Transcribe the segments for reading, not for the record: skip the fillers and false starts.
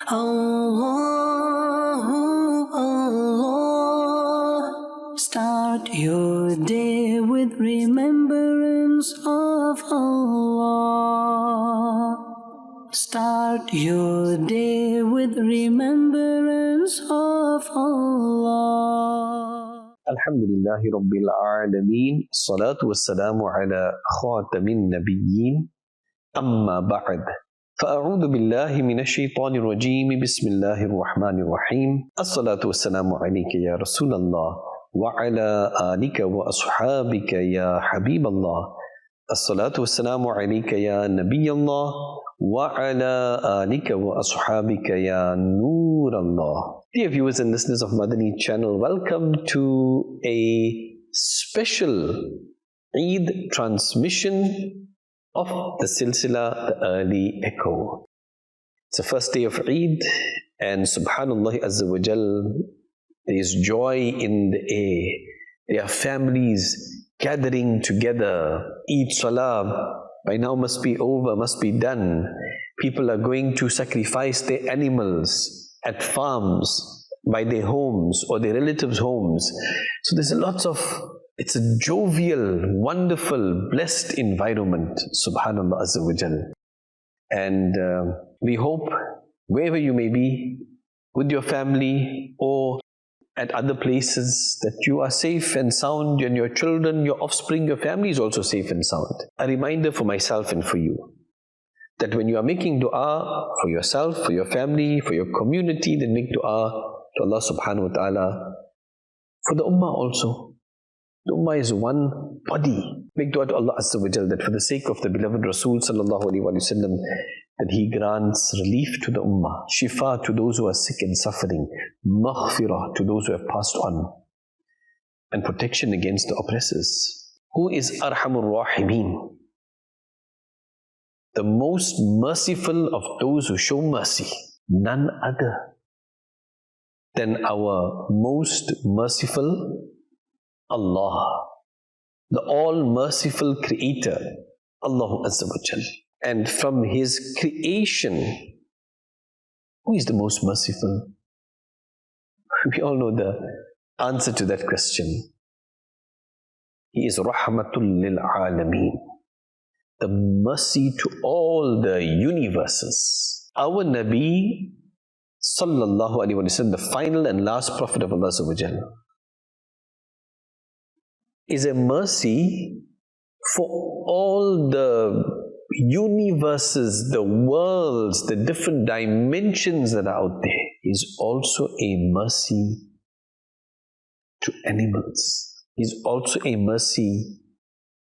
Allah, Allah. Start your day with remembrance of Allah. Start your day with remembrance of Allah. Alhamdulillahi Rabbil Alameen. Salatu wassalamu ala khatamin nabiyyin. Amma ba'd. فأعوذ بالله من الشيطان الرجيم بسم الله الرحمن الرحيم الصلاة والسلام عليك يا رسول الله وعلى آلك وأصحابك يا حبيب الله الصلاة والسلام عليك يا نبي الله وعلى آلك وأصحابك يا نور الله. Dear viewers and listeners of Madani Channel, welcome to a special Eid transmission of the Silsila, the early echo. It's the first day of Eid, and Subhanallah Azza wa Jal, there is joy in the air. There are families gathering together. Eid Salah by now must be over, must be done. People are going to sacrifice their animals at farms, by their homes or their relatives' homes. So there's it's a jovial, wonderful, blessed environment, Subhanallah Azza wa Jal. And we hope wherever you may be, with your family or at other places, that you are safe and sound, and your children, your offspring, your family is also safe and sound. A reminder for myself and for you, that when you are making dua for yourself, for your family, for your community, then make dua to Allah subhanahu wa ta'ala for the ummah also. The ummah is one body. Make dua to Allah Azza wa Jal that for the sake of the beloved Rasul sallallahu alaihi wasallam, that he grants relief to the ummah, shifa to those who are sick and suffering, maghfirah to those who have passed on, and protection against the oppressors. Who is Arhamur Rahimin? The most merciful of those who show mercy. None other than our most merciful Allah, the all-merciful Creator, Allah Azza wa Jal. And from His creation, who is the most merciful? We all know the answer to that question. He is Rahmatul lil Alameen, the mercy to all the universes. Our Nabi Sallallahu Alaihi Wasallam, the final and last Prophet of Allah Azza wa Jal, is a mercy for all the universes, the worlds, the different dimensions that are out there. He is also a mercy to animals. He is also a mercy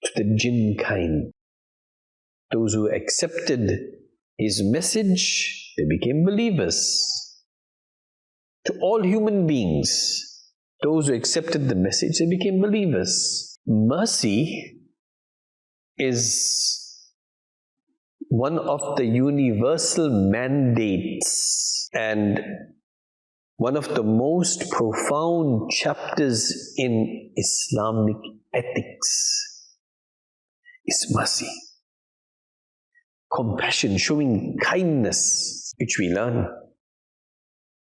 to the jinn kind. Those who accepted His message, they became believers. To all human beings, those who accepted the message, they became believers. Mercy is one of the universal mandates and one of the most profound chapters in Islamic ethics is mercy. Compassion, showing kindness, which we learn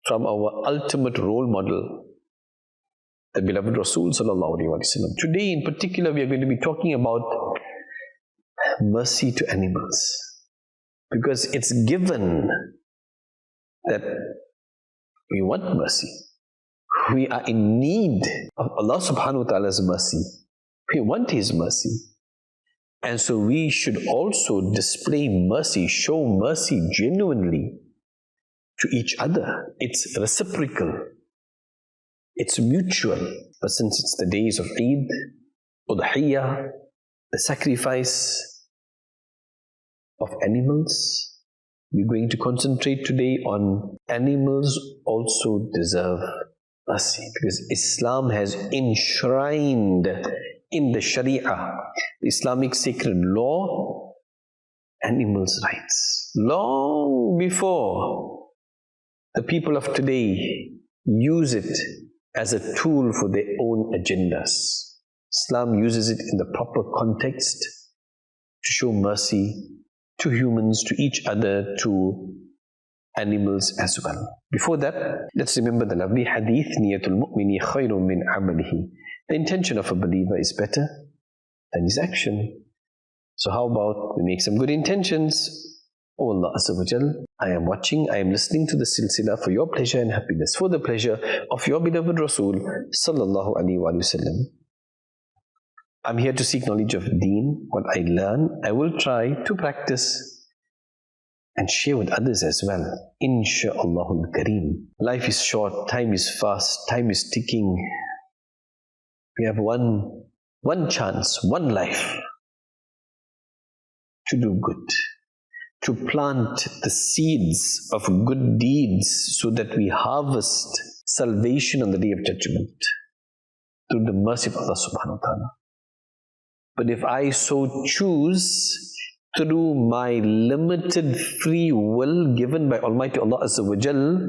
from our ultimate role model, the beloved Rasul sallallahu alaihi wasallam. Today in particular, we are going to be talking about mercy to animals, because it's given that we want mercy. We are in need of Allah subhanahu wa ta'ala's mercy. We want His mercy. And so we should also display mercy, show mercy genuinely to each other. It's reciprocal. It's mutual. But since it's the days of Eid, Udhiyah, the sacrifice of animals, we're going to concentrate today on animals also deserve mercy, because Islam has enshrined in the Sharia, the Islamic sacred law, animals' rights. Long before the people of today use it as a tool for their own agendas, Islam uses it in the proper context to show mercy to humans, to each other, to animals as well. Before that, let's remember the lovely hadith, Niyatul mu'mini khayrun min amalihi. The intention of a believer is better than his action. So how about we make some good intentions? Oh Allah Azza wa Jal, I am watching, I am listening to the silsila for your pleasure and happiness, for the pleasure of your beloved Rasul Sallallahu Alaihi Wasallam. I'm here to seek knowledge of Deen. What I learn, I will try to practice and share with others as well. Insha'Allahul Kareem. Life is short, time is fast, time is ticking. We have one chance, one life to do good, to plant the seeds of good deeds so that we harvest salvation on the Day of Judgment through the mercy of Allah subhanahu wa ta'ala. But if I so choose, through my limited free will given by Almighty Allah Azza wa Jal,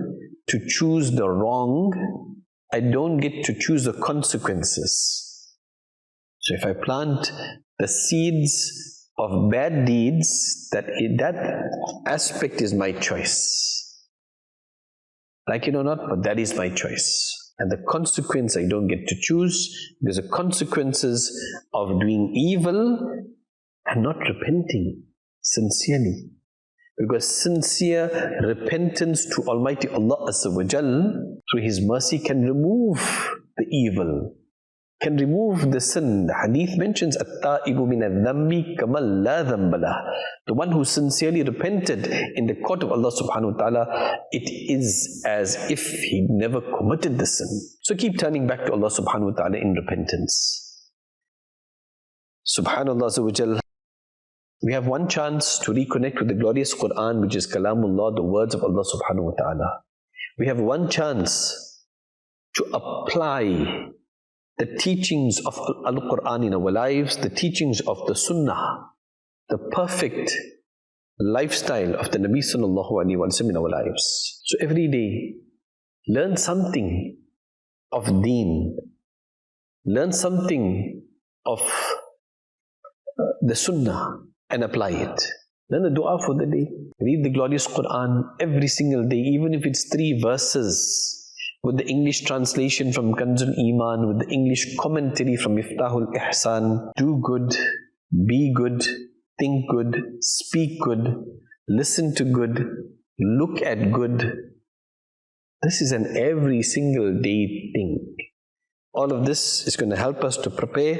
to choose the wrong, I don't get to choose the consequences. So if I plant the seeds of bad deeds, that aspect is my choice. Like it or not, but that is my choice. And the consequence I don't get to choose. There's the consequences of doing evil and not repenting sincerely. Because sincere repentance to Almighty Allah Azza wa Jal, through His mercy, can remove the evil, can remove the sin. The hadith mentions At-ta'ibu min al-dhambi kamal la dhanbalah. The one who sincerely repented in the court of Allah subhanahu wa ta'ala, it is as if he never committed the sin. So keep turning back to Allah subhanahu wa ta'ala in repentance. Subhanallah Azza wa Jal. We have one chance to reconnect with the glorious Quran, which is Kalamullah, the words of Allah subhanahu wa ta'ala. We have one chance to apply the teachings of Al-Quran in our lives, the teachings of the Sunnah, the perfect lifestyle of the Nabi sallallahu alaihi wasallam in our lives. So every day, learn something of Deen, learn something of the Sunnah and apply it. Learn a dua for the day. Read the glorious Quran every single day, even if it's 3 verses. With the English translation from Kanzul Iman, with the English commentary from Miftahul Ihsan. Do good, be good, think good, speak good, listen to good, look at good. This is an every single day thing. All of this is going to help us to prepare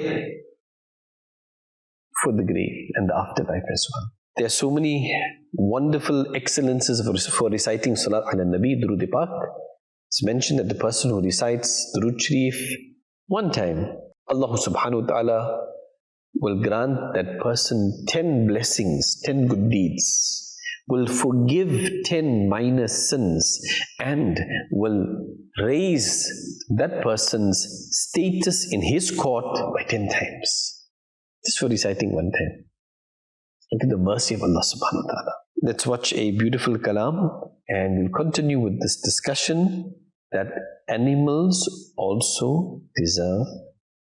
for the grave and the afterlife as well. There are so many wonderful excellences for reciting Salat ala Nabi, Durud Pak. It's mentioned that the person who recites Durud Sharif one time, Allah subhanahu wa ta'ala will grant that person 10 blessings, 10 good deeds, will forgive 10 minor sins, and will raise that person's status in his court by 10 times. Just for reciting one time. Look at the mercy of Allah subhanahu wa ta'ala. Let's watch a beautiful kalam, and we'll continue with this discussion that animals also deserve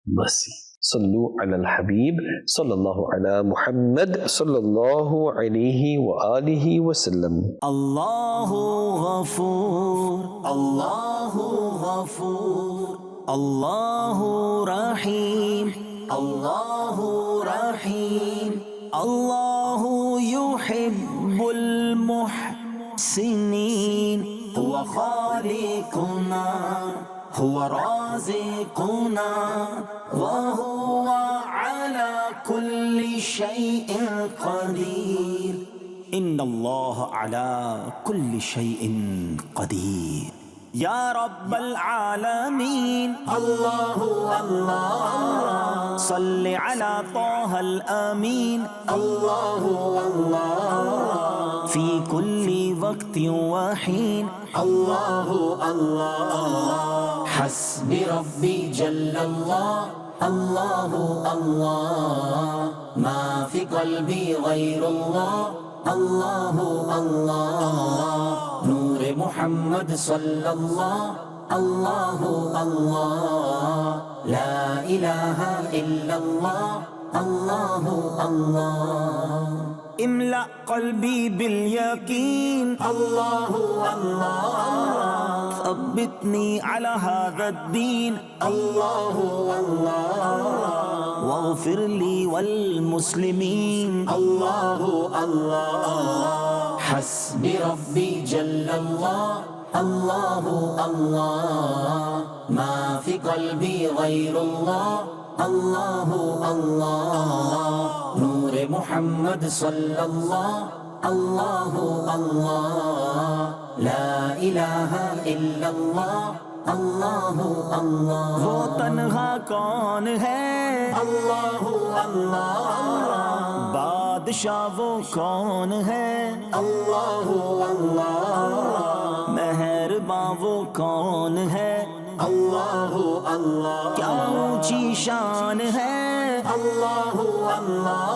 mercy. Sallu ala al-Habib, sallallahu ala Muhammad, sallallahu alayhi wa alihi wa sallam. Allahu Ghafoor, Allahu Ghafoor, Allahu Rahim, Allahu Rahim, Allahu yuhibbul muhsinin. Huwa khaliquna, huwa raziquna, wa huwa ala kulli shay'in qadir. Inna Allah ala kulli shay'in qadir. Ya Rabbal Alameen, Allahu Allah, Salli ala Taha al-Amin, Allahu Allah, Fi kulli waqtin wa hin, Allahu Allah, Hasbi Rabbi Jalla Allah, Allahu Allah, Ma fi qalbi ghayrullah, Allahu Allah, Noor Muhammad sallallahu, Allahu Allah, La ilaha illallah, Allahu Allah. इमला क़ल्बी बिल यकीन अल्लाहु अल्लाह सब्बितनी अला हाज़ा दीन अल्लाहु अल्लाह वग़फ़िर ली वल मुस्लिमीन अल्लाहु अल्लाह हस्बी रब्बी जल्लल्लाह अल्लाहु अल्लाह मा फ़ी क़ल्बी ग़ैरुल्लाह अल्लाहु अल्लाह नूर मुहम्मद सल्लल्लाहु अल्लाहु अल्लाह ला इलाहा इल्लल्लाह अल्लाहु अल्लाह। वो तन्हा कौन है अल्लाहु अल्लाह, बादशाह वो कौन है अल्लाहु अल्लाह, मेहरबान वो कौन है अल्लाहु अल्लाह, क्या ऊंची शान है अल्लाहु अल्लाह,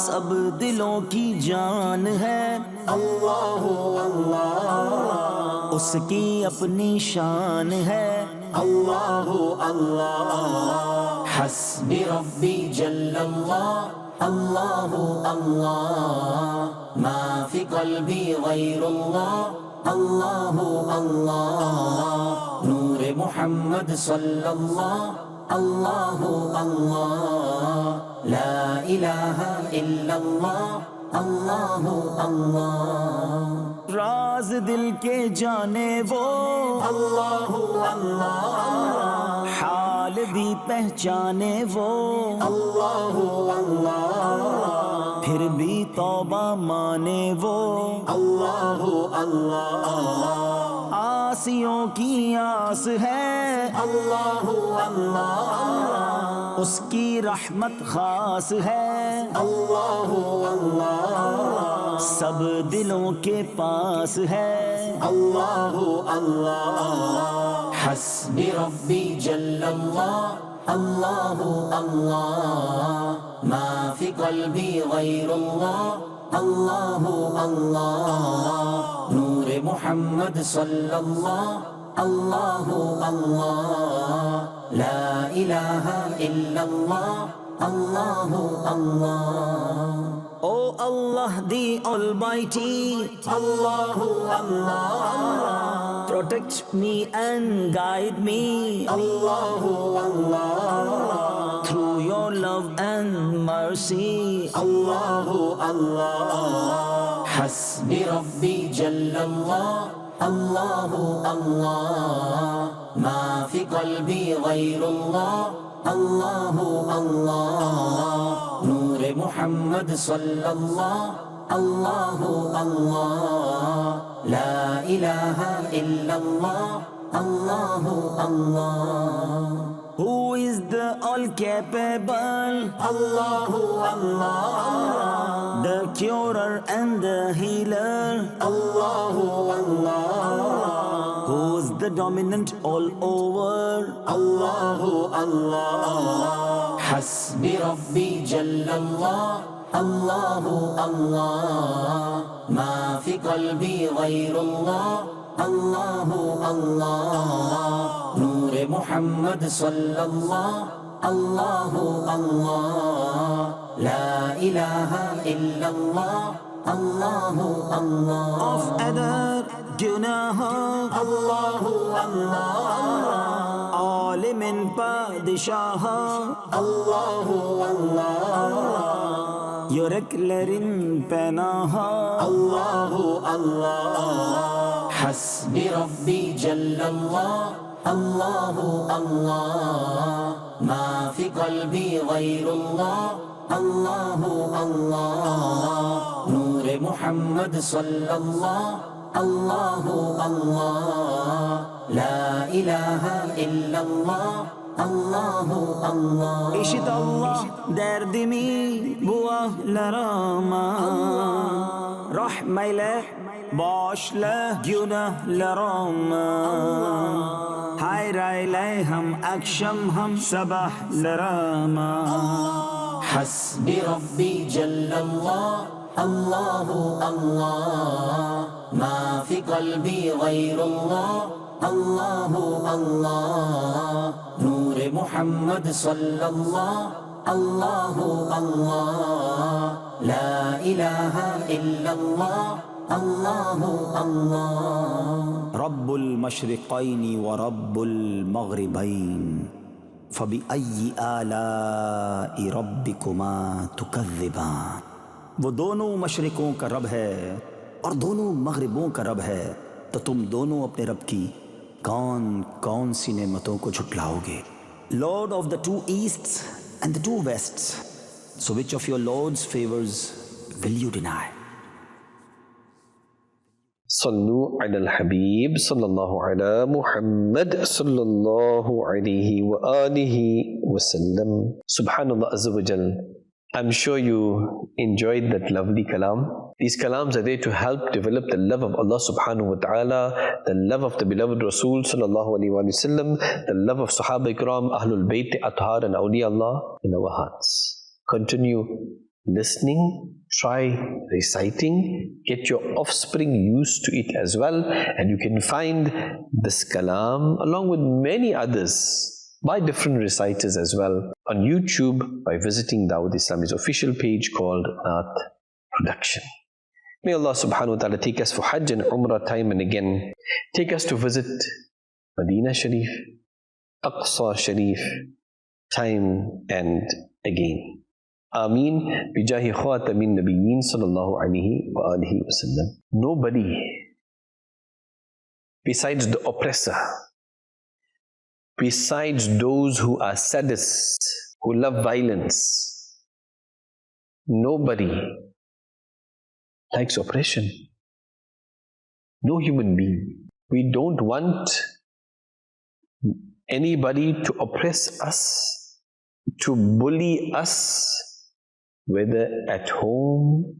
सब दिलों की जान है अल्लाहु अल्लाह, उसकी अपनी शान है अल्लाहु अल्लाह। हस्बी रब्बी जल्लल्लाह अल्लाहु अल्लाह मा फी क़ल्बी ग़ैरुल्लाह अल्लाहु अल्लाह नूर मुहम्मद सल्लल्लाहु अल्लाहु अल्लाह ला इलाहा इल्लल्लाह अल्लाहु अल्लाह। राज दिल के जाने वो अल्लाहु अल्लाह, हाल भी पहचाने वो अल्लाहु अल्लाह, फिर भी तौबा माने वो अल्लाहु अल्लाह, आसियों की आस है अल्लाहु अल्लाह, उसकी रहमत खास है अल्लाहु अल्लाह, सब दिलों के पास है अल्लाहु अल्लाह। हस्बी रब्बी जल्लल्लाह अल्लाहु अल्लाह मा फी क़ल्बी ग़ैरुल्लाह अल्लाहु अल्लाह नूर मुहम्मद सल्लल्लाहु अल्लाहु अल्लाह ला इलाहा इल्लल्लाह अल्लाहु अल्लाह। O Allah the Almighty, Allahu Allah, protect me and guide me, Allahu Allah, through your love and mercy, Allahu Allah. Hasbi Rabbi Jallallah, Allahu Allah, ma fi qalbi ghayrullah, Allahu Allah. नूर मुहम्मद सल्लल्लाहु अल्लाहु अल्लाह ला इलाहा इल्लल्लाह अल्लाहु अल्लाह। Who is the all capable Allahu Allah, the curer and the healer Allahu Allah, who's the dominant all over Allahu Allah. Hasbi Rabbi Jallallah Allahu Allah ma fi qalbi ghayrullah Allahu Allah Noor Muhammad sallallahu Allahu Allah La ilaha illallah Allahu Allah Of Adha Gunah Allahu Allah Alimin Padishah Allahu Allah Yüreklerin penaha Allahu Allah Hasbi Rabbi Jallallah Allahu Allah Ma fi qalbi ghayrullah Allahu Allah Noor Muhammad sallallahu Allahu Allah La ilaha illallah Allahu Allah İşit Allah derdimi bu ahlarama Rahmeyle bağışla günahlarıma Hayır eyle hem akşam hem sabahlarıma Hasbi Rabbi Cellallah Allahu Allah Ma fi qalbi ghayrullah Allahu Allah Noor Muhammad sallallahu Allahu Allah, La ilaha illallah, Allahu Allah. Rabbul mashriqaini wa Rabbul maghribain, fabi'ayyi ala'i rabbikuma tukadhiban. वो दोनों मशरिकों का रब है और दोनों मगरिबों का रब है, तो तुम दोनों अपने रब की कौन कौन सी नेमतों को झुटलाओगे? Lord of the two easts and the two wests, so which of your Lord's favors will you deny? Sallu ala al-Habib sallallahu ala Muhammad sallallahu alayhi wa alihi wa sallam. Subhanallah Azza wa Jal. I'm sure you enjoyed that lovely kalam. These kalams are there to help develop the love of Allah subhanahu wa ta'ala, the love of the beloved Rasul sallallahu alayhi wa sallam, the love of Sahaba Ikram, Ahlul Bayt, Athar and Awliya Allah in our hearts. Continue listening, try reciting, get your offspring used to it as well, and you can find this kalam along with many others by different reciters as well on YouTube by visiting Dawood Islami's official page called Naat Production. May Allah subhanahu wa ta'ala take us for Hajj and Umrah time and again. Take us to visit Medina Sharif, Aqsa Sharif time and again. Ameen bijahi khatamin nabiyyin sallallahu alayhi wa alihi wa sallam. Nobody besides the oppressor, besides those who are sadists, who love violence, nobody likes oppression. No human being. We don't want anybody to oppress us, to bully us, whether at home,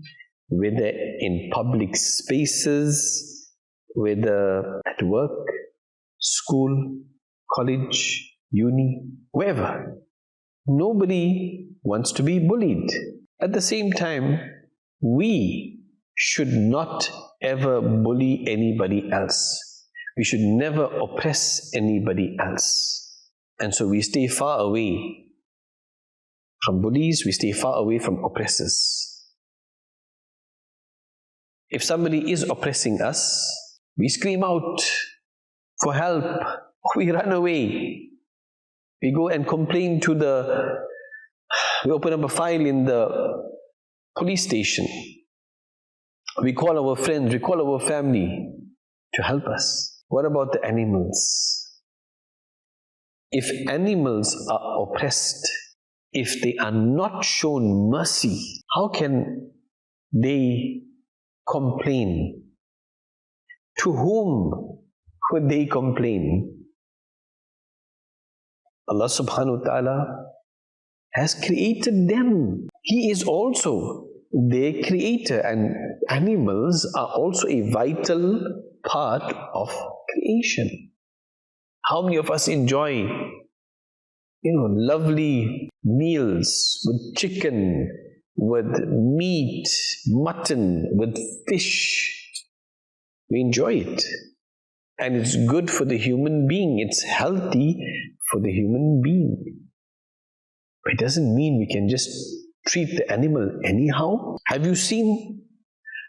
whether in public spaces, whether at work, school, college, uni, wherever. Nobody wants to be bullied. At the same time, we should not ever bully anybody else. We should never oppress anybody else. And so we stay far away from bullies, we stay far away from oppressors. If somebody is oppressing us, we scream out for help. We run away. We go and complain to we open up a file in the police station. We call our friends, we call our family to help us. What about the animals? If animals are oppressed, if they are not shown mercy, how can they complain? To whom would they complain? Allah subhanahu wa ta'ala has created them. He is also their creator, and animals are also a vital part of creation. How many of us enjoy, lovely meals with chicken, with meat, mutton, with fish? We enjoy it. And it's good for the human being. It's healthy for the human being. But it doesn't mean we can just treat the animal anyhow. Have you seen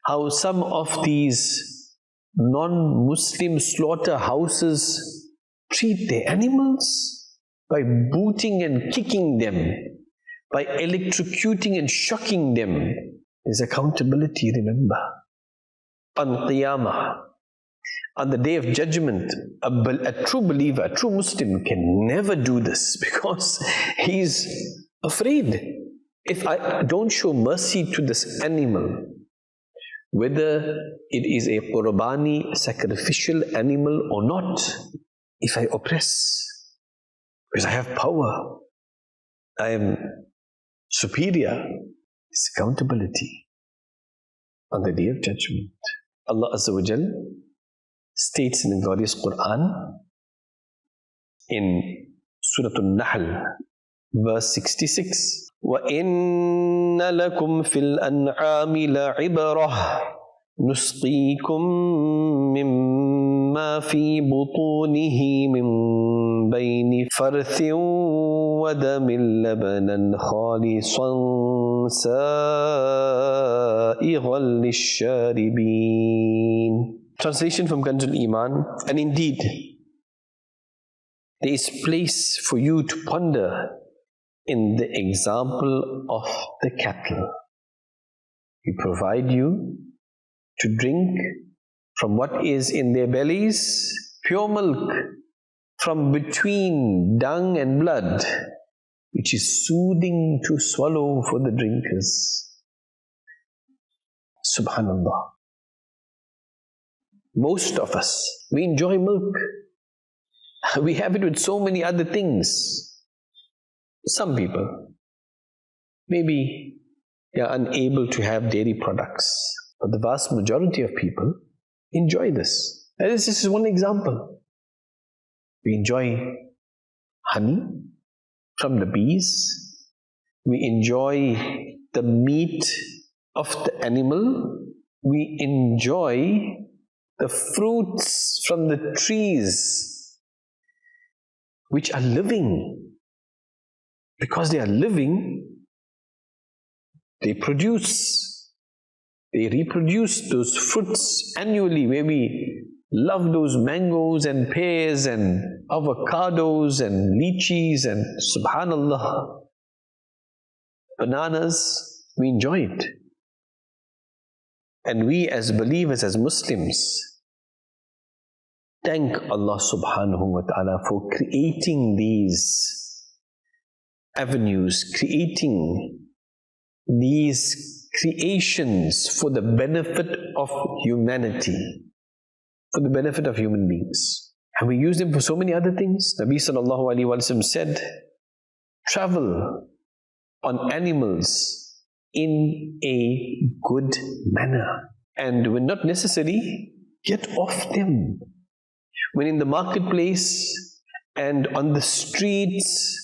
how some of these non-Muslim slaughterhouses treat their animals? By booting and kicking them, by electrocuting and shocking them. There's accountability, remember. On Qiyamah, on the Day of Judgment, a true believer, a true Muslim can never do this because he's afraid. If I don't show mercy to this animal, whether it is a qurbani, sacrificial animal or not, if I oppress, because I have power, I am superior, it's accountability on the Day of Judgment. Allah Azza wa Jal states in the glorious Quran in Surah Al-Nahl, verse 66, وَإِنَّ لَكُمْ فِي الْأَنْعَامِ لَعِبْرَةً نُسْقِيكُم مِّمَّا ما في بطونه من بين فرث ودم لبنا خالصا سائغا للشاربين. Translation from Kanzul Iman. And indeed, there is place for you to ponder in the example of the cattle. We provide you to drink from what is in their bellies, pure milk from between dung and blood, which is soothing to swallow for the drinkers. Subhanallah. Most of us, we enjoy milk. We have it with so many other things. Some people, maybe they are unable to have dairy products, but the vast majority of people enjoy this. And this is one example. We enjoy honey from the bees. We enjoy the meat of the animal. We enjoy the fruits from the trees which are living. Because they are living, they reproduce those fruits annually. Maybe love those mangoes and pears and avocados and lychees and subhanallah, bananas. We enjoy it. And we as believers, as Muslims, thank Allah subhanahu wa ta'ala for creating these avenues, creating these creations for the benefit of humanity, for the benefit of human beings. And we use them for so many other things. Nabi sallallahu alaihi wasallam said, travel on animals in a good manner. And when not necessary, get off them. When in the marketplace and on the streets,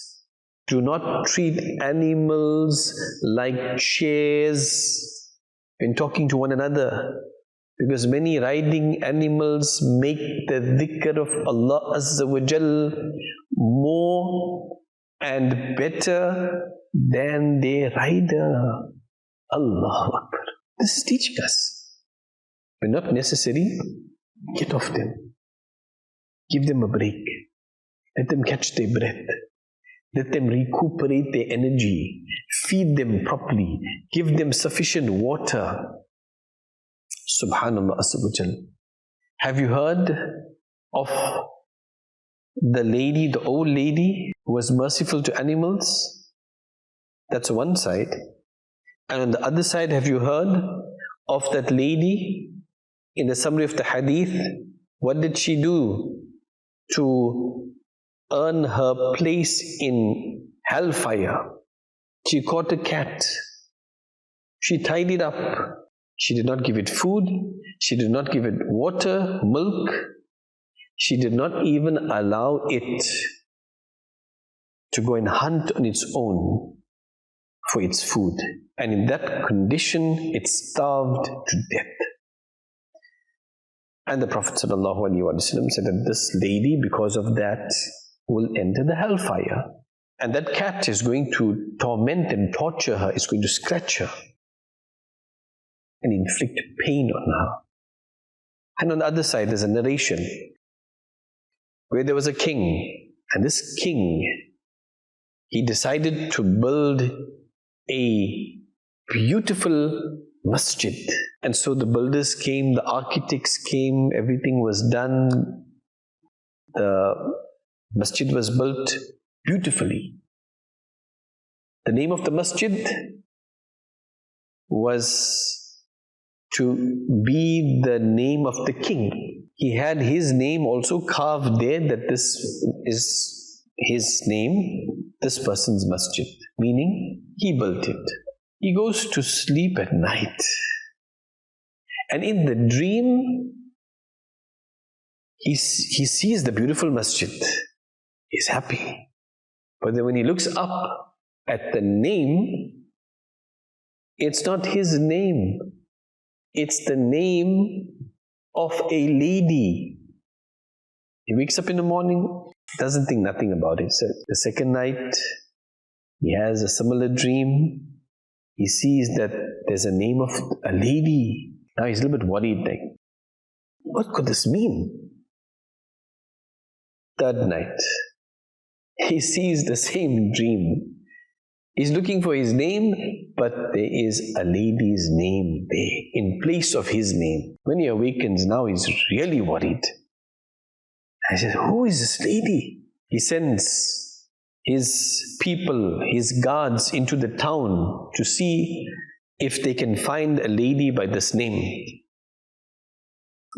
do not treat animals like chairs when talking to one another, because many riding animals make the dhikr of Allah Azza wa Jal more and better than their rider. Allahu Akbar. This is teaching us. When not necessary, get off them. Give them a break. Let them catch their breath. Let them recuperate their energy. Feed them properly. Give them sufficient water. Subhanallah Azza wa Jal. Have you heard of the lady, the old lady who was merciful to animals? That's one side. And on the other side, have you heard of that lady in the summary of the hadith? What did she do to earn her place in hellfire? She caught a cat. She tied it up. She did not give it food. She did not give it water, milk. She did not even allow it to go and hunt on its own for its food. And in that condition, it starved to death. And the Prophet ﷺ said that this lady, because of that, will enter the hellfire. And that cat is going to torment and torture her, is going to scratch her and inflict pain on her. And on the other side, there's a narration where there was a king, and this king, he decided to build a beautiful masjid. And so the builders came, the architects came, everything was done. The masjid was built beautifully. The name of the masjid was to be the name of the king. He had his name also carved there, that this is his name, this person's masjid, meaning he built it. He goes to sleep at night, and in the dream he sees the beautiful masjid. He's happy, but then when he looks up at the name, it's not his name. It's the name of a lady He wakes up in the morning, doesn't think nothing about it. So the second night, he has a similar dream. He sees that there's a name of a lady. Now he's a little bit worried, like, what could this mean? Third night, he sees the same dream. He's looking for his name, but there is a lady's name there in place of his name. When he awakens, now he's really worried. I said, who is this lady? He sends his people, his guards into the town to see if they can find a lady by this name.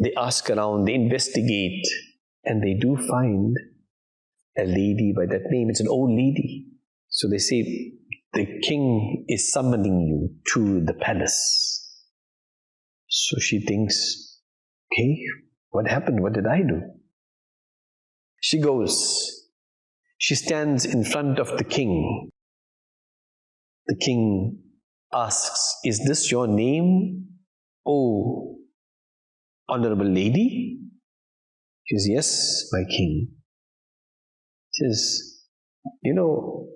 They ask around, they investigate, and they do find a lady by that name. It's an old lady. So they say, the king is summoning you to the palace. So she thinks, okay, what happened? What did I do? She goes. She stands in front of the king. The king asks, is this your name, oh honorable lady? She says, yes, my king. She says, you know,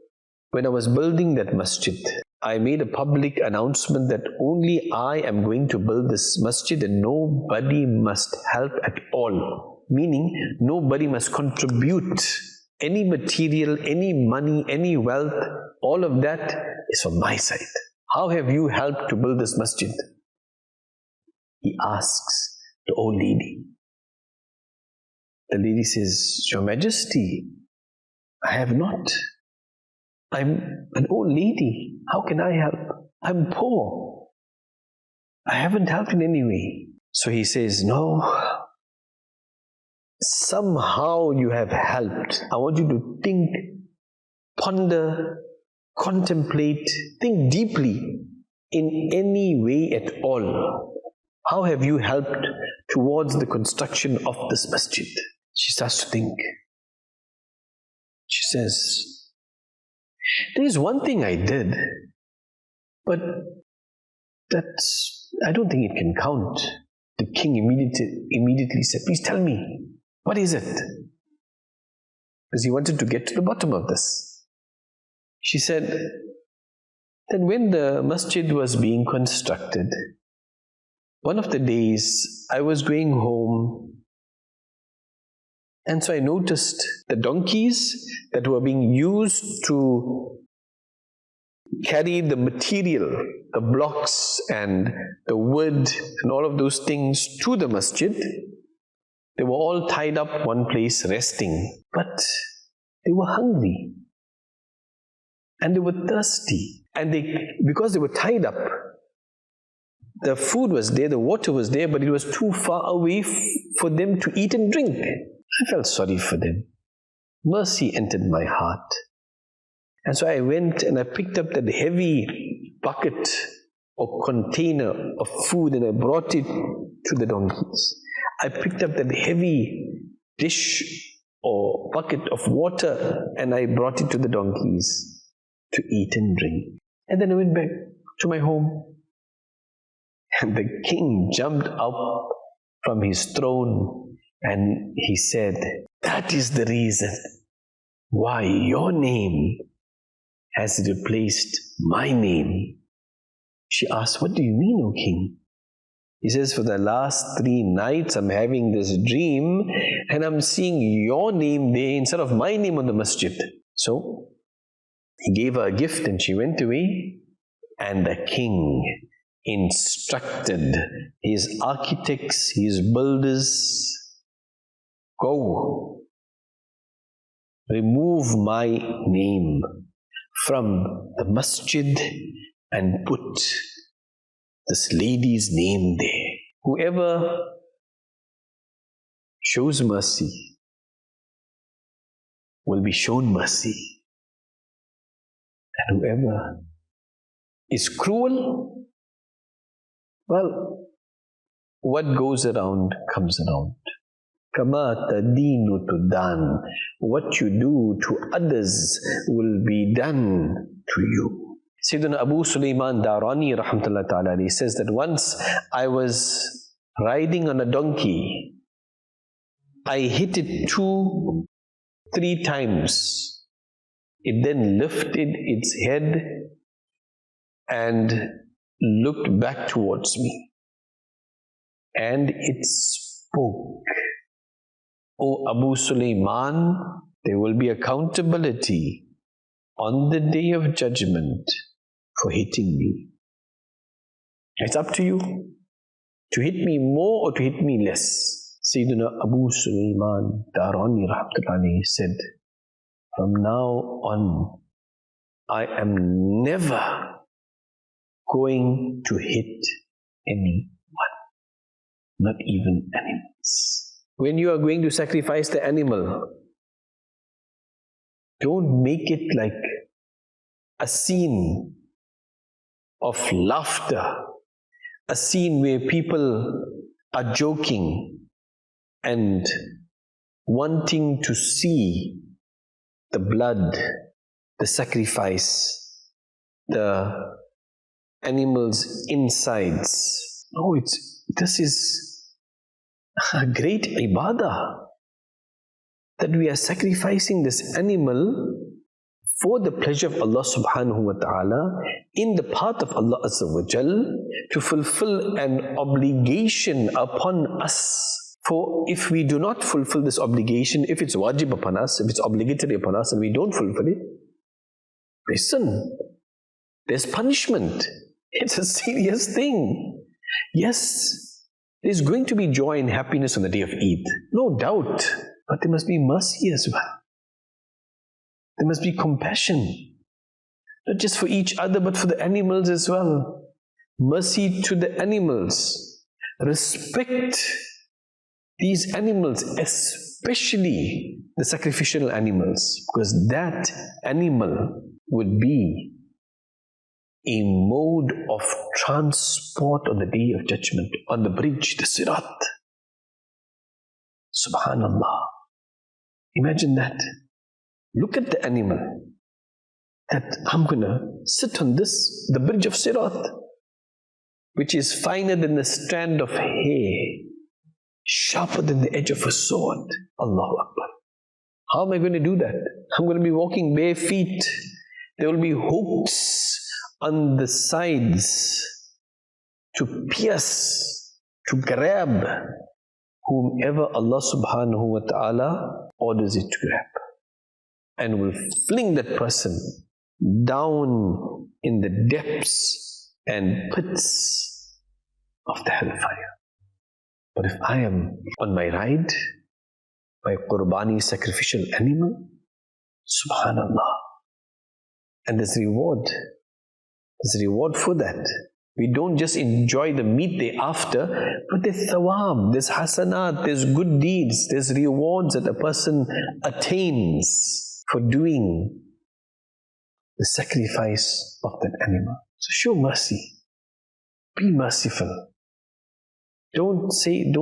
when I was building that masjid, I made a public announcement that only I am going to build this masjid and nobody must help at all. Meaning, nobody must contribute any material, any money, any wealth. All of that is from my side. How have you helped to build this masjid? He asks the old lady. The lady says, Your Majesty, I have not. I'm an old lady. How can I help? I'm poor. I haven't helped in any way. So he says, no, somehow you have helped. I want you to think, ponder, contemplate, think deeply in any way at all. How have you helped towards the construction of this masjid? She starts to think. She says, there is one thing I did, but I don't think it can count. The king immediately said, please tell me, what is it? Because he wanted to get to the bottom of this. She said that when the masjid was being constructed, one of the days I was going home, and so I noticed the donkeys that were being used to carry the material, the blocks and the wood and all of those things to the masjid. They were all tied up one place resting, but they were hungry and they were thirsty. And because they were tied up, the food was there, the water was there, but it was too far away for them to eat and drink. I felt sorry for them. Mercy entered my heart. And so I went and I picked up that heavy bucket or container of food and I brought it to the donkeys. I picked up that heavy dish or bucket of water and I brought it to the donkeys to eat and drink. And then I went back to my home. And the king jumped up from his throne and he said, that is the reason why your name has replaced my name. She asked, what do you mean, O king? He says, for the last 3 nights I'm having this dream and I'm seeing your name there instead of my name on the masjid. So he gave her a gift and she went away, and the king instructed his architects, his builders, go, remove my name from the masjid and put this lady's name there. Whoever shows mercy will be shown mercy. And whoever is cruel, well, what goes around comes around. Kama tadinu tudan. What you do to others will be done to you. Sayyidina Abu Sulaiman Darani rahmatullah ta'ala, he says that once I was riding on a donkey I hit it 2-3 times. It then lifted its head and looked back towards me. And it spoke, O Abu Sulaiman, there will be accountability on the day of judgment for hitting me. It's up to you to hit me more or to hit me less. Sayyidina Abu Sulaiman Darani Rahmatullahi said, from now on, I am never going to hit anyone, not even animals. When you are going to sacrifice the animal, don't make it like a scene of laughter, a scene where people are joking and wanting to see the blood, the sacrifice, the animal's insides. No, this is a great ibadah, that we are sacrificing this animal for the pleasure of Allah subhanahu wa ta'ala, in the path of Allah azza wa jal, to fulfill an obligation upon us. For if we do not fulfill this obligation, if it's wajib upon us, if it's obligatory upon us, and we don't fulfill it, there's sin, there's punishment. It's a serious thing. Yes, there's going to be joy and happiness on the day of Eid, no doubt, but there must be mercy as well. There must be compassion, not just for each other, but for the animals as well. Mercy to the animals. Respect these animals, especially the sacrificial animals, because that animal would be a mode of transport on the day of judgment, on the bridge, the Sirat. Subhanallah. Imagine that. Look at the animal, that I'm going to sit on this, the bridge of Sirat, which is finer than the strand of hair, sharper than the edge of a sword. Allahu Akbar. How am I going to do that? I'm going to be walking bare feet. There will be hooks on the sides to pierce, to grab whomever Allah subhanahu wa ta'ala orders it to grab, and will fling that person down in the depths and pits of the hellfire. But if I am on my ride, my qurbani, sacrificial animal, subhanallah, and there's reward for that. We don't just enjoy the meat thereafter, but there's thawab, there's hasanat, there's good deeds, there's rewards that a person attains for doing the sacrifice of that animal. So show mercy. Be merciful. Don't think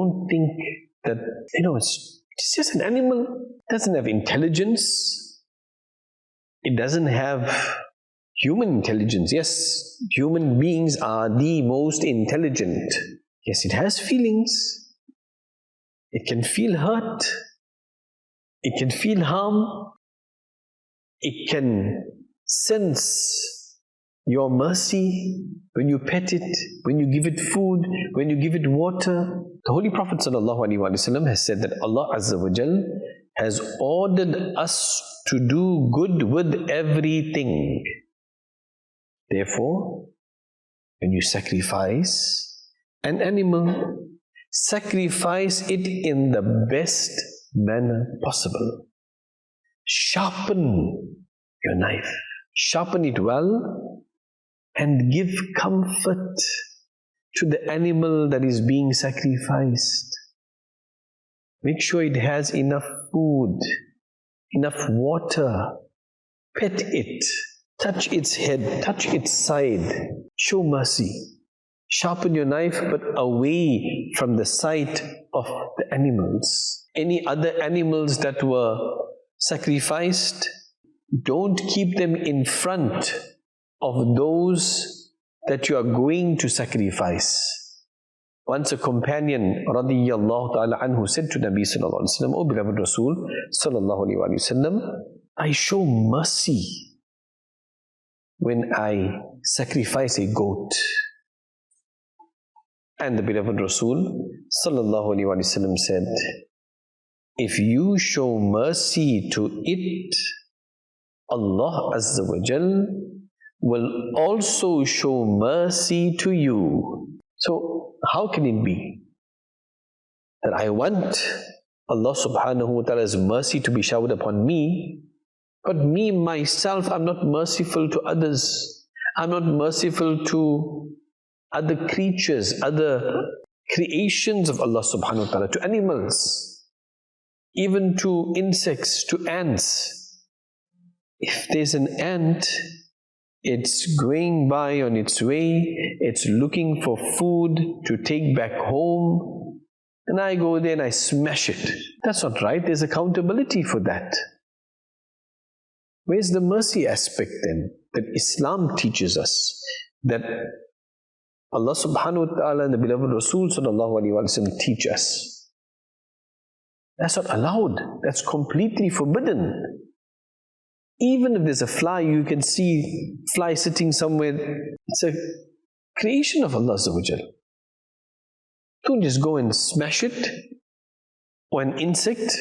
that, it's just an animal. It doesn't have intelligence. It doesn't have human intelligence. Yes, human beings are the most intelligent. Yes, it has feelings. It can feel hurt. It can feel harm. It can sense your mercy when you pet it, when you give it food, when you give it water. The Holy Prophet ﷺ has said that Allah Azza wa Jal has ordered us to do good with everything. Therefore, when you sacrifice an animal, sacrifice it in the best manner possible. Sharpen your knife. Sharpen it well and give comfort to the animal that is being sacrificed. Make sure it has enough food, enough water. Pet it. Touch its head, touch its side. Show mercy. Sharpen your knife, but away from the sight of the animals. Any other animals that were sacrificed, don't keep them in front of those that you are going to sacrifice. Once a companion radiyallahu ta'ala anhu said to Nabi sallallahu alayhi wa sallam, O beloved Rasul sallallahu alayhi wa sallam, I show mercy when I sacrifice a goat. And the beloved Rasul sallallahu alayhi wa sallam said, if you show mercy to it, Allah Azza wa Jal will also show mercy to you. So how can it be that I want Allah subhanahu wa ta'ala's mercy to be showered upon me, but me myself, I'm not merciful to others. I'm not merciful to other creatures, other creations of Allah subhanahu wa ta'ala, to animals, even to insects, to ants. If there's an ant, it's going by on its way, it's looking for food to take back home, and I go there and I smash it. That's not right. There's accountability for that. Where's the mercy aspect then that Islam teaches us? That Allah subhanahu wa ta'ala and the beloved Rasul sallallahu alayhi wa sallam teach us. That's not allowed. That's completely forbidden. Even if there's a fly, you can see fly sitting somewhere. It's a creation of Allah Azza wa Jal. Don't just go and smash it. Or an insect,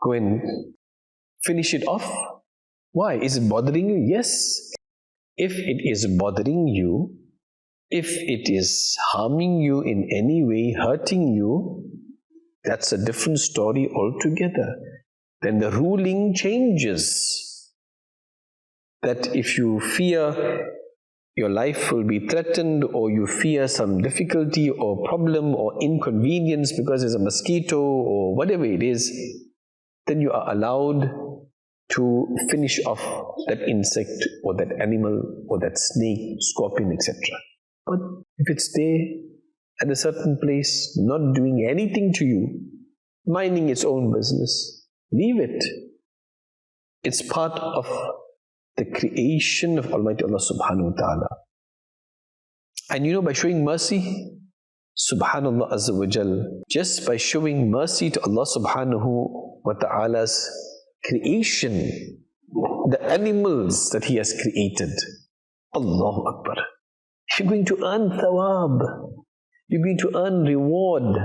go and finish it off. Why? Is it bothering you? Yes. If it is bothering you, if it is harming you in any way, hurting you, that's a different story altogether. Then the ruling changes. That if you fear your life will be threatened, or you fear some difficulty or problem or inconvenience because there's a mosquito or whatever it is, then you are allowed to finish off that insect or that animal or that snake, scorpion, etc. But if it's there at a certain place, not doing anything to you, minding its own business, leave it. It's part of the creation of Almighty Allah subhanahu wa ta'ala. And you know, by showing mercy, subhanallah azza wa jal, just by showing mercy to Allah subhanahu wa ta'ala's creation, the animals that He has created, Allahu Akbar, you're going to earn thawab, you're going to earn reward.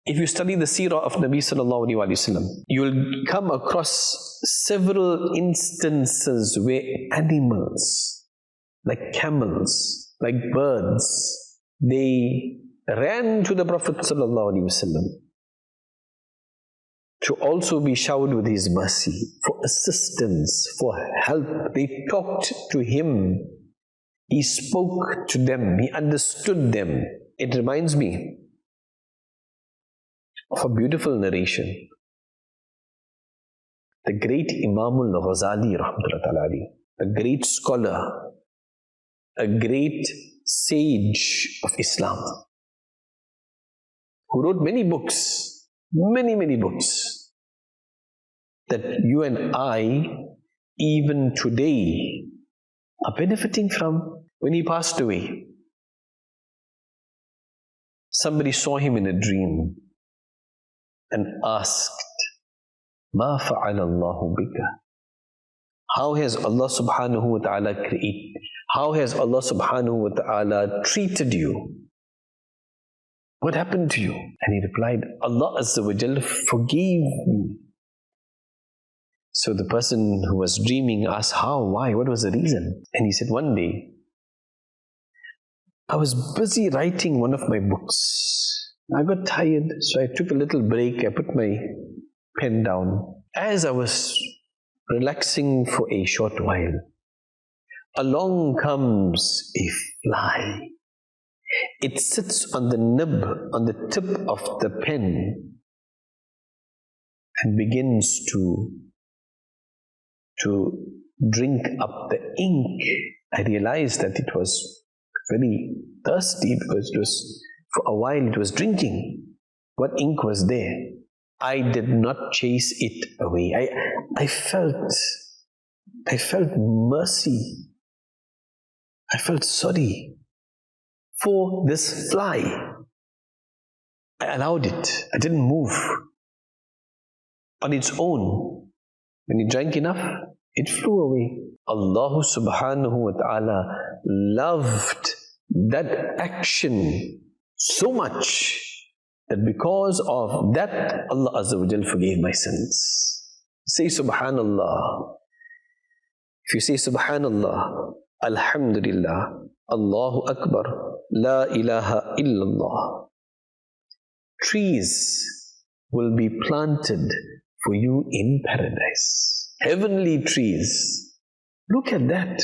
If you study the seerah of Nabi sallallahu alayhi wa sallam, you will come across several instances where animals, like camels, like birds, they ran to the Prophet sallallahu alayhi wa sallam to also be showered with his mercy, for assistance, for help. They talked to him. He spoke to them. He understood them. It reminds me of a beautiful narration. The great Imam al-Ghazali, rahmatullahi ta'ala alayhi, a great scholar, a great sage of Islam, who wrote many books, many books, that you and I, even today, are benefiting from. When he passed away, somebody saw him in a dream and asked, Ma fa'ala Allahu bika? How has Allah subhanahu wa ta'ala created? How has Allah subhanahu wa ta'ala treated you? What happened to you? And he replied, Allah Azza wa Jalla forgave me. So the person who was dreaming asked, how, why, what was the reason? And he said, one day, I was busy writing one of my books. I got tired, so I took a little break. I put my pen down. As I was relaxing for a short while, along comes a fly. It sits on the nib, on the tip of the pen, and begins to drink up the ink. I realized that it was very thirsty because it was, for a while it was drinking what ink was there. I did not chase it away. I felt mercy. I felt sorry for this fly. I allowed it. I didn't move. On its own, when it drank enough, it flew away. Allah subhanahu wa ta'ala loved that action so much that because of that, Allah Azza wa Jal forgave my sins. Say Subhanallah. If you say Subhanallah, Alhamdulillah, Allahu Akbar, La ilaha illallah, trees will be planted for you in paradise. Heavenly trees. Look at that.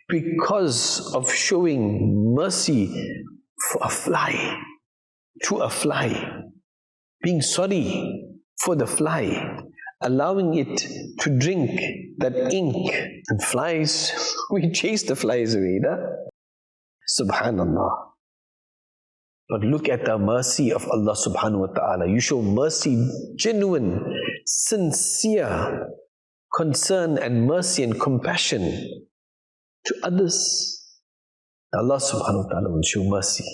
Because of showing mercy for a fly, to a fly, being sorry for the fly, allowing it to drink that ink, and flies, we chase the flies away, Subhanallah. But look at the mercy of Allah subhanahu wa ta'ala. You show mercy, genuine, sincere concern and mercy and compassion to others. Allah subhanahu wa ta'ala will show mercy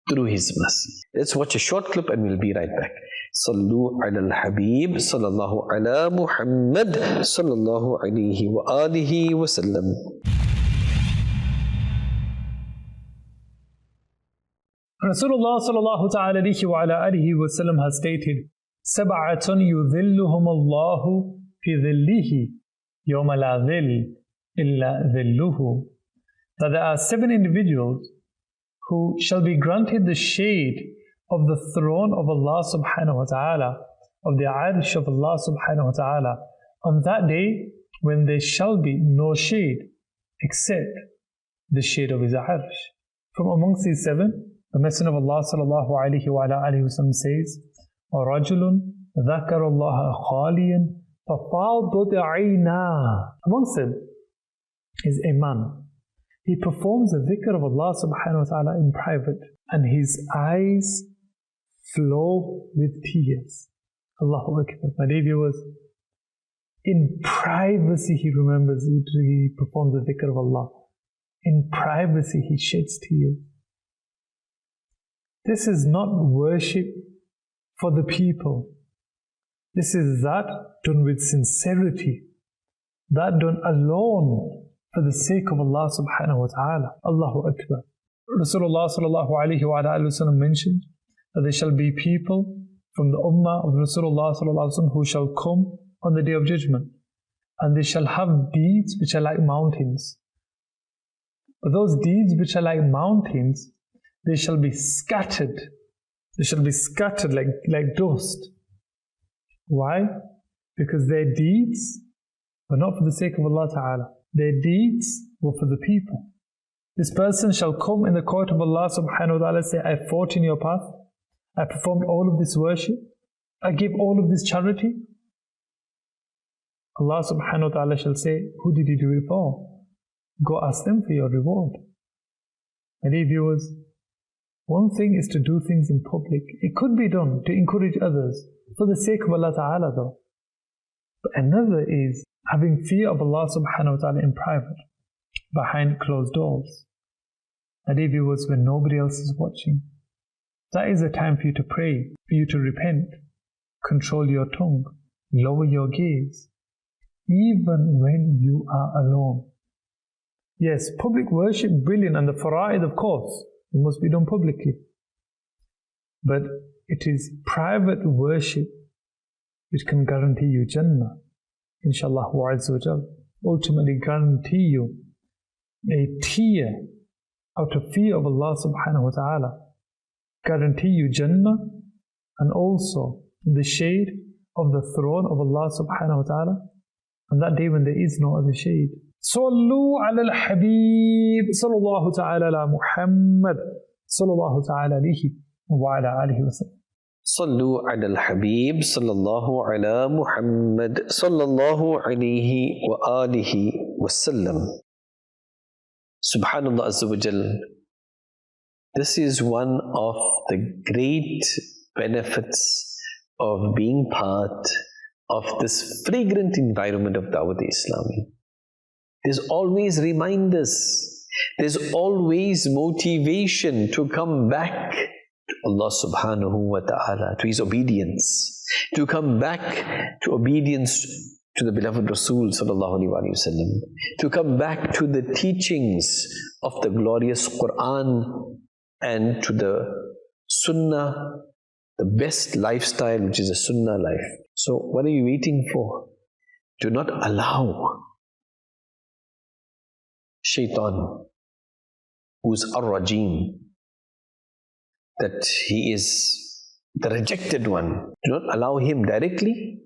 through His mercy. Let's watch a short clip and we'll be right back. Sallu ala al-Habib sallallahu ala Muhammad sallallahu alayhi wa alihi wa sallam. Rasulullah sallallahu ta'ala alayhi wa ala alihi wa sallam has stated, Sab'atun yudhilluhum Allahu fi dhillihi yawma la dhill illa dhilluhu. That there are 7 individuals who shall be granted the shade of the throne of Allah subhanahu wa ta'ala, of the arsh of Allah subhanahu wa ta'ala, on that day when there shall be no shade except the shade of His arsh. From amongst these 7, the Messenger of Allah sallallahu alayhi wa alihi wa sallam says, وَرَجُلٌ ذَكَرَ اللَّهَ خَالِيًا فَفَاضَتْ عَيْنَاهُ. Amongst them is a man. He performs the dhikr of Allah subhanahu wa ta'ala in private, and his eyes flow with tears. Allahu Akbar. My dear viewers, in privacy he remembers it, he performs the dhikr of Allah. In privacy he sheds tears. This is not worship for the people. This is that done with sincerity, that done alone for the sake of Allah subhanahu wa ta'ala. Allahu Akbar. Rasulullah sallallahu alayhi wa sallam mentioned that there shall be people from the ummah of Rasulullah sallallahu alayhi wa sallam who shall come on the Day of Judgment, and they shall have deeds which are like mountains. But those deeds which are like mountains, they shall be scattered. They shall be scattered like dust. Why? Because their deeds were not for the sake of Allah Ta'ala. Their deeds were for the people. This person shall come in the court of Allah Subhanahu wa Ta'ala, say, I fought in your path, I performed all of this worship, I gave all of this charity. Allah Subhanahu wa Ta'ala shall say, who did you do it for? Go ask them for your reward. My dear viewers, one thing is to do things in public. It could be done to encourage others for the sake of Allah Ta'ala though. But another is having fear of Allah Subhanahu wa Ta'ala in private, behind closed doors. My dear viewers, when nobody else is watching, that is the time for you to pray, for you to repent, control your tongue, lower your gaze, even when you are alone. Yes, public worship, brilliant, and the fara'id, of course, it must be done publicly. But it is private worship which can guarantee you Jannah, inshallah Azza wa Jal, ultimately guarantee you a tear out of fear of Allah subhanahu wa ta'ala, guarantee you Jannah, and also the shade of the throne of Allah subhanahu wa ta'ala on that day when there is no other shade. Sallu ala al-Habib sallallahu ta'ala ala Muhammad sallallahu ta'ala alayhi wa ala alihi wa sallam. Sallu ala al-Habib sallallahu ala Muhammad sallallahu alayhi wa alihi wa sallam. Subhanallah Azza wa Jal. This is one of the great benefits of being part of this fragrant environment of Dawat Islami. There's always reminders There's always motivation to come back to Allah subhanahu wa ta'ala, to His obedience, to come back to obedience to the beloved Rasul sallallahu alaihi wasallam, to come back to the teachings of the glorious Quran and to the Sunnah, the best lifestyle, which is a Sunnah life. So what are you waiting for? Do not allow Shaitan, who's ar-Rajim, that he is the rejected one. Do not allow him directly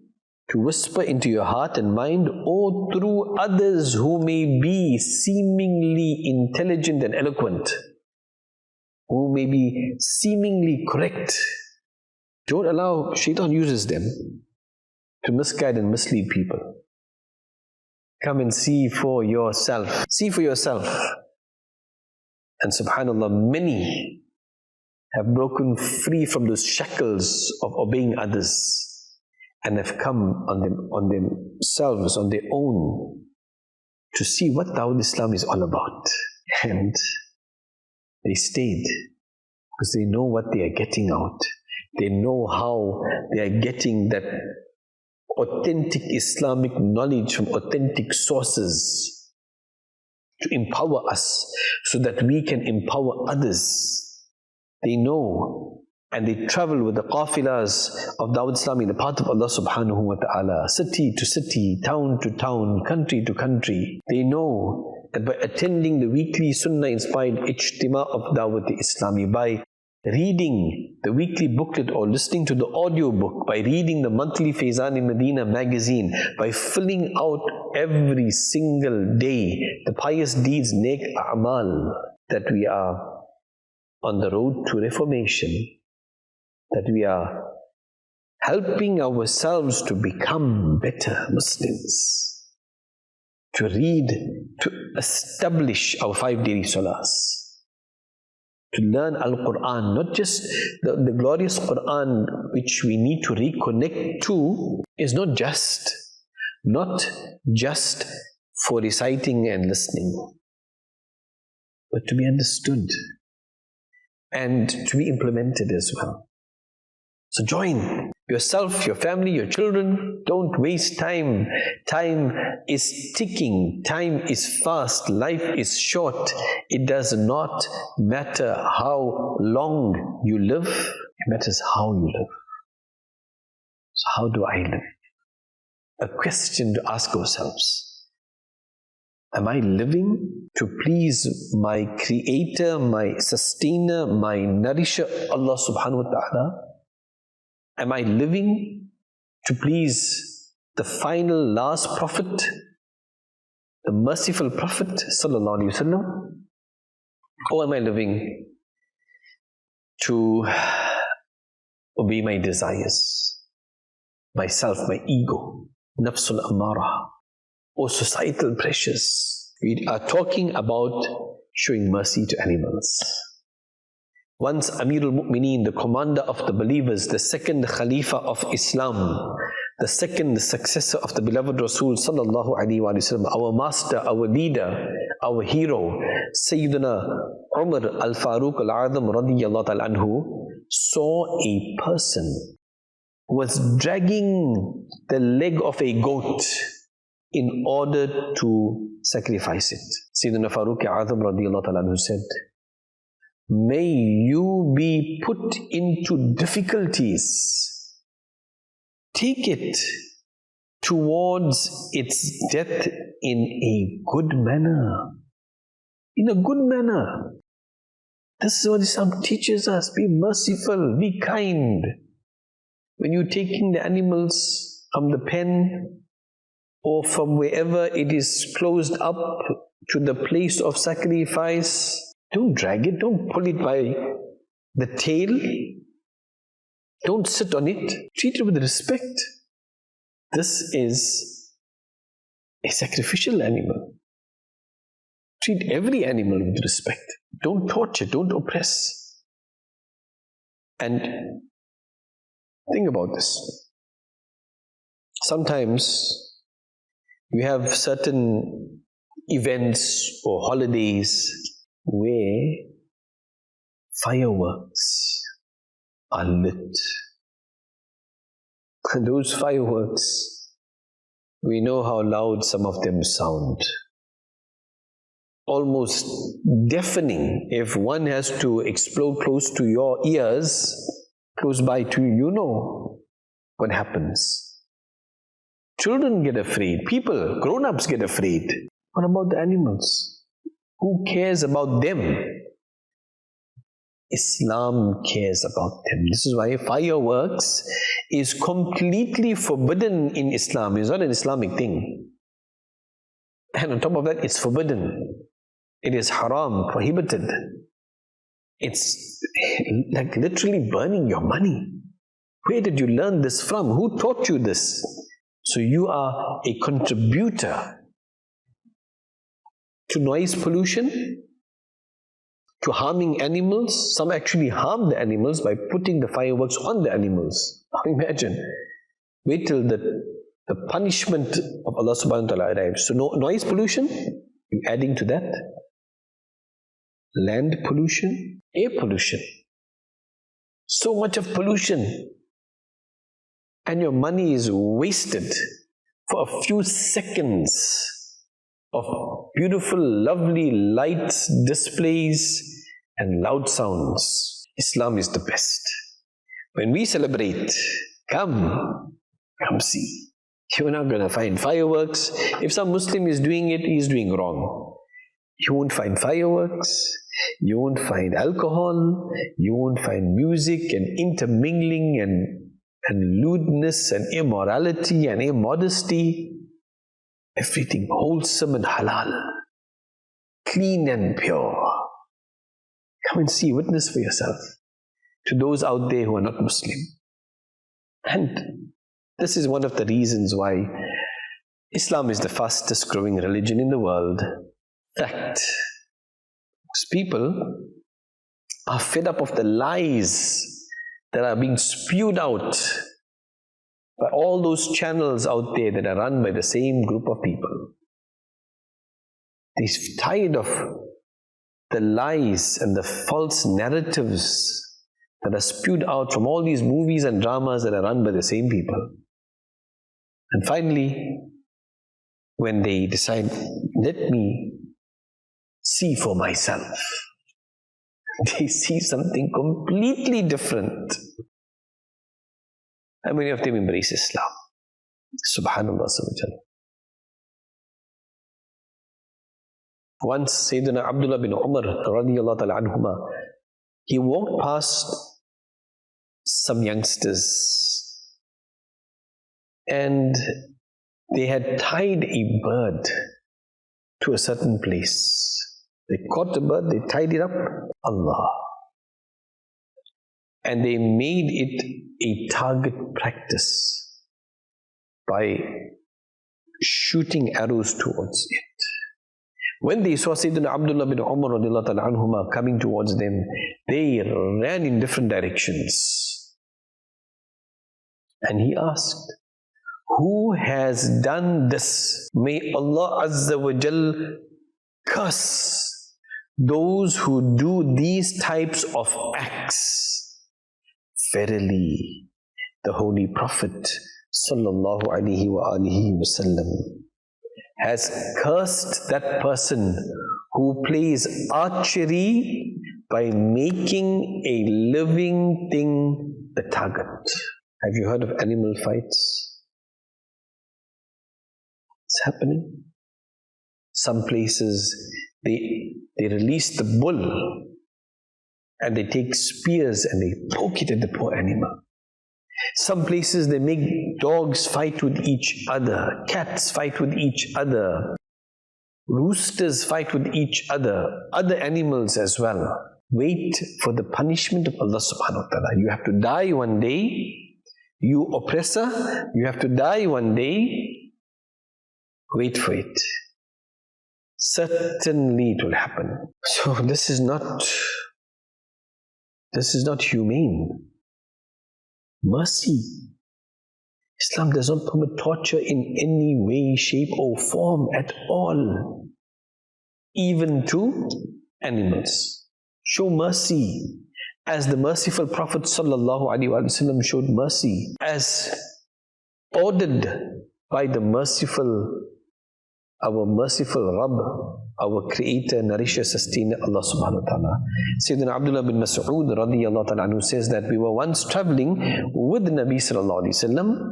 to whisper into your heart and mind, or through others who may be seemingly intelligent and eloquent, who may be seemingly correct. Don't allow, Shaitan uses them to misguide and mislead people. Come and see for yourself. See for yourself. And subhanAllah, many have broken free from those shackles of obeying others and have come on themselves, on their own, to see what Dawud Islam is all about. And they stayed because they know what they are getting out. They know how they are getting that authentic Islamic knowledge from authentic sources to empower us so that we can empower others. They know, and they travel with the qafilas of Dawud Islam in the path of Allah subhanahu wa ta'ala, city to city, town to town, country to country. They know that by attending the weekly Sunnah inspired Ijtima of Dawud Islami, by reading the weekly booklet or listening to the audio book, by reading the monthly Faizan-e-Medina magazine, by filling out every single day the pious deeds, Nek A'mal, that we are on the road to reformation, that we are helping ourselves to become better Muslims, to read, to establish our 5 daily salahs, to learn Al-Quran, not just the glorious Quran which we need to reconnect to, is not just for reciting and listening, but to be understood and to be implemented as well. So join yourself, your family, your children. Don't waste time. Time is ticking. Time is fast. Life is short. It does not matter how long you live. It matters how you live. So how do I live? A question to ask ourselves. Am I living to please my Creator, my Sustainer, my Nourisher, Allah subhanahu wa ta'ala? Am I living to please the final last Prophet, the merciful Prophet sallallahu alaihi wasallam? Or am I living to obey my desires, myself, my ego, nafsul amara, or societal pressures? We are talking about showing mercy to animals. Once Amirul Mu'mineen, the commander of the believers, the second Khalifa of Islam, the second successor of the beloved Rasul sallallahu alaihi wasallam, our master, our leader, our hero, Sayyidina Umar al-Faruq al-Azam radiyallahu ta'ala anhu, saw a person who was dragging the leg of a goat in order to sacrifice it. Sayyidina Faruq al-Azam radiyallahu ta'ala anhu said, "May you be put into difficulties. Take it towards its death in a good manner." In a good manner. This is what Islam teaches us. Be merciful, be kind. When you're taking the animals from the pen or from wherever it is closed up to the place of sacrifice, don't drag it, don't pull it by the tail. Don't sit on it. Treat it with respect. This is a sacrificial animal. Treat every animal with respect. Don't torture, don't oppress. And think about this. Sometimes you have certain events or holidays where fireworks are lit. And those fireworks, we know how loud some of them sound. Almost deafening. If one has to explode close to your ears, close by to you, you know what happens. Children get afraid. People, grown-ups get afraid. What about the animals? Who cares about them? Islam cares about them. This is why fireworks is completely forbidden in Islam. It's not an Islamic thing. And on top of that, it's forbidden. It is haram, prohibited. It's like literally burning your money. Where did you learn this from? Who taught you this? So you are a contributor to noise pollution, to harming animals. Some actually harm the animals by putting the fireworks on the animals. Imagine. Wait till the punishment of Allah subhanahu wa ta'ala arrives. So noise pollution, you're adding to that. Land pollution, air pollution. So much of pollution. And your money is wasted for a few seconds of beautiful, lovely lights, displays, and loud sounds. Islam is the best. When we celebrate, come see. You're not going to find fireworks. If some Muslim is doing it, he's doing wrong. You won't find fireworks. You won't find alcohol. You won't find music and intermingling and lewdness and immorality and immodesty. Everything wholesome and halal, clean and pure. Come and see, witness for yourself. To those out there who are not Muslim. And this is one of the reasons why Islam is the fastest growing religion in the world. Fact. Because people are fed up of the lies that are being spewed out by all those channels out there that are run by the same group of people. They're tired of the lies and the false narratives that are spewed out from all these movies and dramas that are run by the same people. And finally, when they decide, let me see for myself, they see something completely different. And many of them embrace Islam. Subhanallah. Once Sayyidina Abdullah bin Umar radiyallahu ta'ala anhuma, he walked past some youngsters and they had tied a bird to a certain place. They caught the bird, they tied it up, Allah. And they made it a target practice by shooting arrows towards it. When they saw Sayyidina Abdullah bin Umar radiyallahu ta'ala anhuma coming towards them, they ran in different directions. And he asked, who has done this? May Allah Azza wa Jal curse those who do these types of acts. Verily, the Holy Prophet sallallahu alaihi wasallam has cursed that person who plays archery by making a living thing the target. Have you heard of animal fights? It's happening. Some places they release the bull and they take spears and they poke it at the poor animal. Some places they make dogs fight with each other, cats fight with each other, roosters fight with each other, other animals as well. Wait for the punishment of Allah subhanahu wa ta'ala. You have to die one day. You oppressor, you have to die one day. Wait for it. Certainly it will happen. So this is not humane. Mercy. Islam does not permit torture in any way, shape or form at all. even to animals. Show mercy as the merciful Prophet ﷺ showed mercy, as ordered by the our merciful Rabb, our creator, nourisher, sustainer, Allah subhanahu wa ta'ala. Sayyidina Abdullah bin Mas'ud radiyallahu ta'ala anhu says that we were once traveling with the Nabi sallallahu alayhi wa sallam.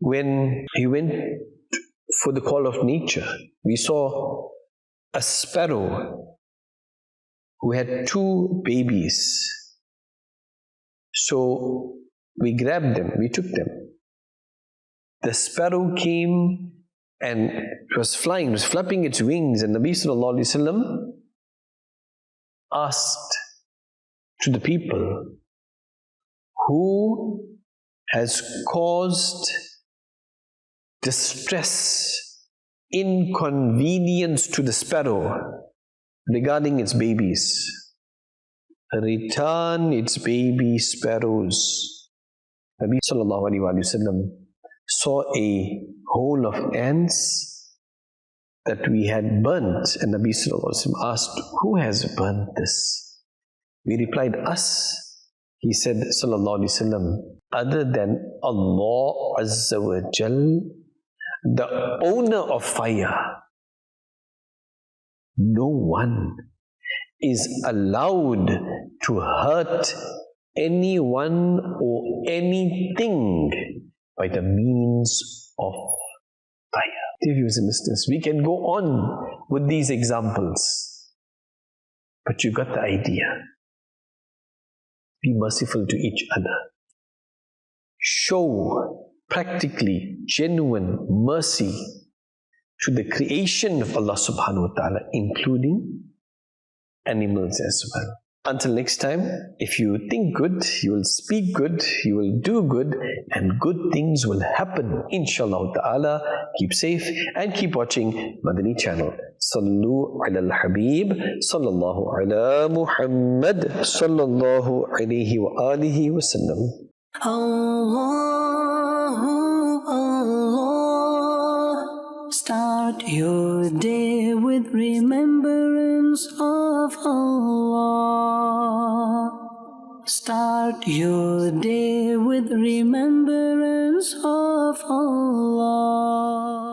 When he went for the call of nature, we saw a sparrow who had 2 babies. So we grabbed them, we took them. The sparrow came and it was flying, it was flapping its wings, and Nabi sallallahu alayhi wa sallam asked to the people, who has caused distress, inconvenience to the sparrow regarding its babies? Return its baby sparrows. Nabi sallallahu alayhi wa sallam saw a hole of ants that we had burnt, and Nabi sallallahu alayhi wa sallam asked, who has burnt this? We replied, us. He said sallallahu alayhi wa sallam, other than Allah Azza wa Jal, the owner of fire. No one is allowed to hurt anyone or anything by the means of fire. Dear viewers and listeners, we can go on with these examples, but you got the idea. Be merciful to each other. Show practically genuine mercy to the creation of Allah subhanahu wa ta'ala, including animals as well. Until next time, if you think good, you will speak good, you will do good, and good things will happen, inshallah ta'ala. Keep safe and keep watching Madani Channel. Sallu ala al-Habib, sallallahu ala Muhammad, sallallahu alayhi wa alihi wa sallam. Allah, Allah. Start your day with remembrance of Allah. Start your day with remembrance of Allah.